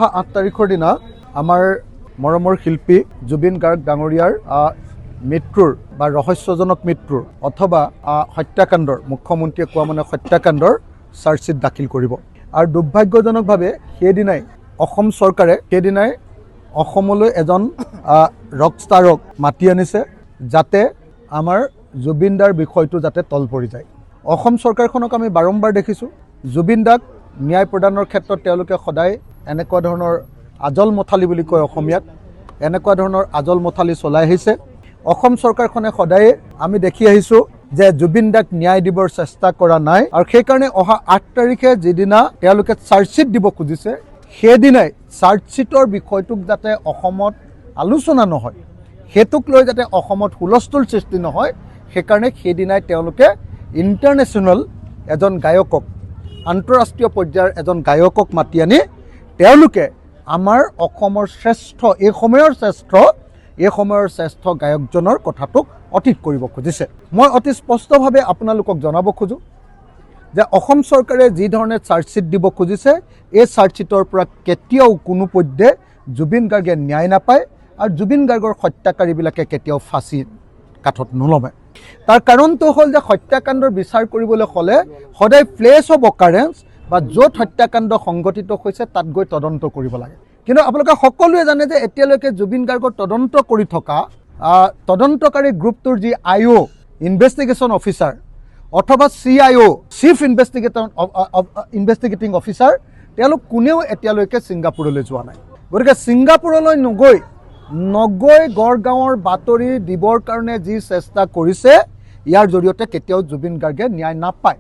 8 তাৰিখৰ দিনা আমাৰ মৰমৰ শিল্পী জুবিন গাৰ্গ ডাঙৰীয়াৰ মৃত্যুৰ বা ৰহস্যজনক মৃত্যুৰ অথবা হত্যাকাণ্ডৰ মুখ্যমন্ত্ৰীয়ে কোৱা মানে হত্যাকাণ্ডৰ চাৰ্জশ্বিট দাখিল কৰিব আৰু দুৰ্ভাগ্যজনকভাৱে সেইদিনাই অসম চৰকাৰে সেইদিনাই অসমলৈ এজন ৰকষ্টাৰক মাতি আনিছে যাতে আমাৰ জুবিন দাৰ বিষয়টো যাতে তল পৰি যায়। অসম চৰকাৰখনক আমি বাৰম্বাৰ দেখিছোঁ জুবিন দাক ন্যায় প্ৰদানৰ ক্ষেত্ৰত তেওঁলোকে সদায় এনেকুৱা ধৰণৰ আজল মথালি বুলি কয় অসমীয়াত এনেকুৱা ধৰণৰ আজল মথালি চলাই আহিছে। অসম চৰকাৰখনে সদায় আমি দেখি আহিছোঁ যে জুবিন দাক ন্যায় দিবৰ চেষ্টা কৰা নাই আৰু সেইকাৰণে অহা 8 তাৰিখে যিদিনা তেওঁলোকে চাৰ্জশ্বিট দিব খুজিছে সেইদিনাই চাৰ্জশ্বিটৰ বিষয়টোক যাতে অসমত আলোচনা নহয় সেইটোক লৈ যাতে অসমত হুলস্থুল সৃষ্টি নহয় সেইকাৰণে সেইদিনাই তেওঁলোকে ইণ্টাৰনেশ্যনেল এজন গায়কক আন্তঃৰাষ্ট্ৰীয় পৰ্যায়ৰ এজন গায়কক মাতি আনি তেওঁলোকে আমাৰ অসমৰ শ্ৰেষ্ঠ এই সময়ৰ শ্ৰেষ্ঠ গায়কজনৰ কথাটোক অতীত কৰিব খুজিছে। মই অতি স্পষ্টভাৱে আপোনালোকক জনাব খোজোঁ যে অসম চৰকাৰে যি ধৰণে চাৰ্জশ্বিট দিব খুজিছে এই চাৰ্জশ্বিটৰ পৰা কেতিয়াও কোনো পধ্যে জুবিন গাৰ্গে ন্যায় নাপায় আৰু জুবিন গাৰ্গৰ হত্যাকাৰীবিলাকে কেতিয়াও ফাঁচী কাঠত নলমে। তাৰ কাৰণটো হ'ল যে হত্যাকাণ্ডৰ বিচাৰ কৰিবলৈ হ'লে সদায় প্লেচ অফ অকাৰেঞ্চ বা য'ত হত্যাকাণ্ড সংঘটিত হৈছে তাত গৈ তদন্ত কৰিব লাগে। কিন্তু আপোনালোকে সকলোৱে জানে যে এতিয়ালৈকে জুবিন গাৰ্গৰ তদন্ত কৰি থকা তদন্তকাৰী গ্ৰুপটোৰ যি IO ইনভেষ্টিগেশ্যন অফিচাৰ অথবা CIO চিফ ইনভেষ্টিগেটিং অফিচাৰ তেওঁলোক কোনেও এতিয়ালৈকে ছিংগাপুৰলৈ যোৱা নাই। গতিকে ছিংগাপুৰলৈ নগৈ গড়গাঁৱৰ বাতৰি দিবৰ কাৰণে যি চেষ্টা কৰিছে ইয়াৰ জৰিয়তে কেতিয়াও জুবিন গাৰ্গে ন্যায় নাপায়।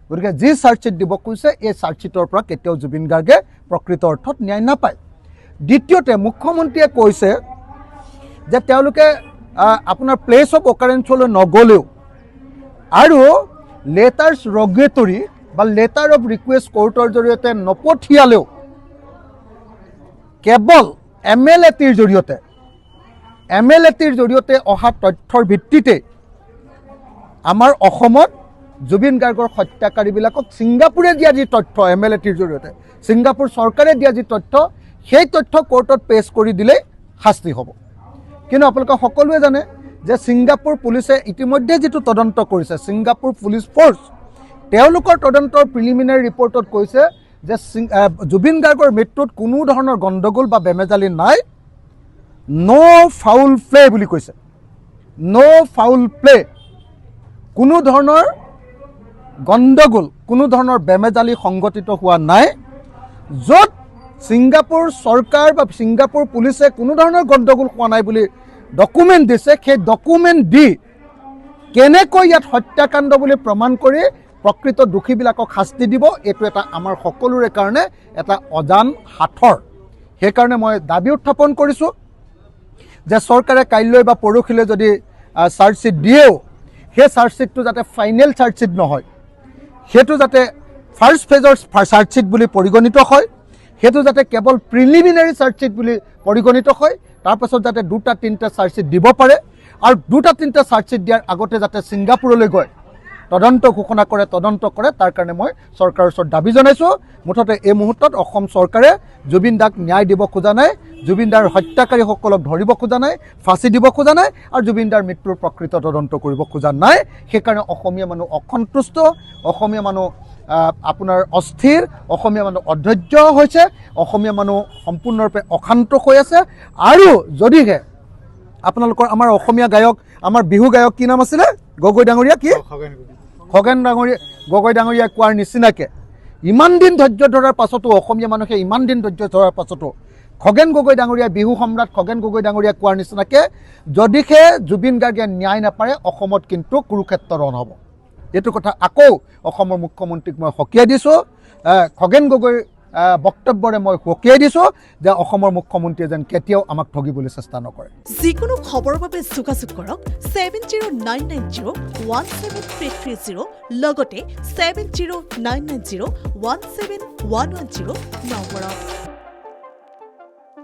গতিকে যি চাৰ্জশ্বিট দিব কৈছে এই চাৰ্জশ্বিটৰ পৰা কেতিয়াও জুবিন গাৰ্গে প্ৰকৃত অৰ্থত ন্যায় নাপায়। দ্বিতীয়তে মুখ্যমন্ত্ৰীয়ে কৈছে যে তেওঁলোকে আপোনাৰ প্লেচ অফ অকাৰেঞ্চলৈ নগ'লেও আৰু লেটাৰ্ছ ৰগেটৰী বা লেটাৰ অফ ৰিকুৱেষ্ট কোৰ্টৰ জৰিয়তে নপঠিয়ালেও কেৱল MLATৰ জৰিয়তে অহা তথ্যৰ ভিত্তিতে আমাৰ অসমত জুবিন গাৰ্গৰ হত্যাকাৰীবিলাকক ছিংগাপুৰে দিয়া যি তথ্য MLATৰ জৰিয়তে ছিংগাপুৰ চৰকাৰে দিয়া যি তথ্য সেই তথ্য কোৰ্টত পেছ কৰি দিলেই শাস্তি হ'ব। কিন্তু আপোনালোকে সকলোৱে জানে যে ছিংগাপুৰ পুলিচে ইতিমধ্যে যিটো তদন্ত কৰিছে ছিংগাপুৰ পুলিচ ফ'ৰ্চ তেওঁলোকৰ তদন্তৰ প্ৰিলিমিনাৰী ৰিপৰ্টত কৈছে যে জুবিন গাৰ্গৰ মৃত্যুত কোনো ধৰণৰ গণ্ডগোল বা বেমেজালি নাই। ন' ফাউল প্লে বুলি কৈছে। ন' ফাউল প্লে কোনো ধৰণৰ গণ্ডগোল কোনো ধৰণৰ বেমেজালি সংঘটিত হোৱা নাই। য'ত ছিংগাপুৰ চৰকাৰ বা ছিংগাপুৰ পুলিচে কোনো ধৰণৰ গণ্ডগোল হোৱা নাই বুলি ডকুমেণ্ট দিছে সেই ডকুমেণ্ট দি কেনেকৈ ইয়াত হত্যাকাণ্ড বুলি প্ৰমাণ কৰি প্ৰকৃত দোষীবিলাকক শাস্তি দিব এইটো এটা আমাৰ সকলোৰে কাৰণে এটা অজান সাঁথৰ। সেইকাৰণে মই দাবী উত্থাপন কৰিছোঁ যে চৰকাৰে কাইলৈ বা পৰহিলৈ যদি চাৰ্জশ্বিট দিয়েও সেই চাৰ্জশ্বিটটো যাতে ফাইনেল চাৰ্জশ্বিট নহয় সেইটো যাতে ফাৰ্ষ্ট ফেজৰ চাৰ্জশ্বিট বুলি পৰিগণিত হয় সেইটো যাতে কেৱল প্ৰিলিমিনাৰী চাৰ্জশ্বিট বুলি পৰিগণিত হয় তাৰপাছত যাতে 2-3টা চাৰ্জশ্বিট দিব পাৰে আৰু 2-3টা চাৰ্জশ্বিট দিয়াৰ আগতে যাতে ছিংগাপুৰলৈ গৈ তদন্ত ঘোষণা কৰে তদন্ত কৰে তাৰ কাৰণে মই চৰকাৰৰ ওচৰত দাবী জনাইছোঁ। মুঠতে এই মুহূৰ্তত অসম চৰকাৰে জুবিন দাক ন্যায় দিব খোজা নাই জুবিন দাৰ হত্যাকাৰীসকলক ধৰিব খোজা নাই ফাঁচি দিব খোজা নাই আৰু জুবিন দাৰ মৃত্যুৰ প্ৰকৃত তদন্ত কৰিব খোজা নাই। সেইকাৰণে অসমীয়া মানুহ অসন্তুষ্ট অসমীয়া মানুহ আপোনাৰ অস্থিৰ অসমীয়া মানুহ অধৈৰ্য হৈছে অসমীয়া মানুহ সম্পূৰ্ণৰূপে অশান্ত হৈ আছে। আৰু যদিহে আপোনালোকৰ আমাৰ অসমীয়া গায়ক আমাৰ বিহু গায়ক কি নাম আছিলে গগৈ ডাঙৰীয়া কি খগেন গগৈ ডাঙৰীয়াই কোৱাৰ নিচিনাকৈ ইমান দিন ধৈৰ্য ধৰাৰ পাছতো অসমীয়া মানুহে ইমান দিন ধৈৰ্য ধৰাৰ পাছতো খগেন গগৈ ডাঙৰীয়া বিহু সম্ৰাট খগেন গগৈ ডাঙৰীয়াই কোৱাৰ নিচিনাকৈ যদিহে জুবিন গাৰ্গে ন্যায় নাপাৰে অসমত কিন্তু কুৰুক্ষেত্ৰ ৰণ হ'ব। এইটো কথা আকৌ অসমৰ মুখ্যমন্ত্ৰীক মই সকীয়াই দিছোঁ। খগেন গগৈৰ বক্তব্যৰে মই সকীয়াই দিছোঁ যে অসমৰ মুখ্যমন্ত্ৰীয়ে যেন কেতিয়াও আমাক ঠগিবলৈ চেষ্টা নকৰে। যিকোনো খবৰৰ বাবে যোগাযোগ কৰক 7099017330 লগতে 7099017110 নম্বৰত।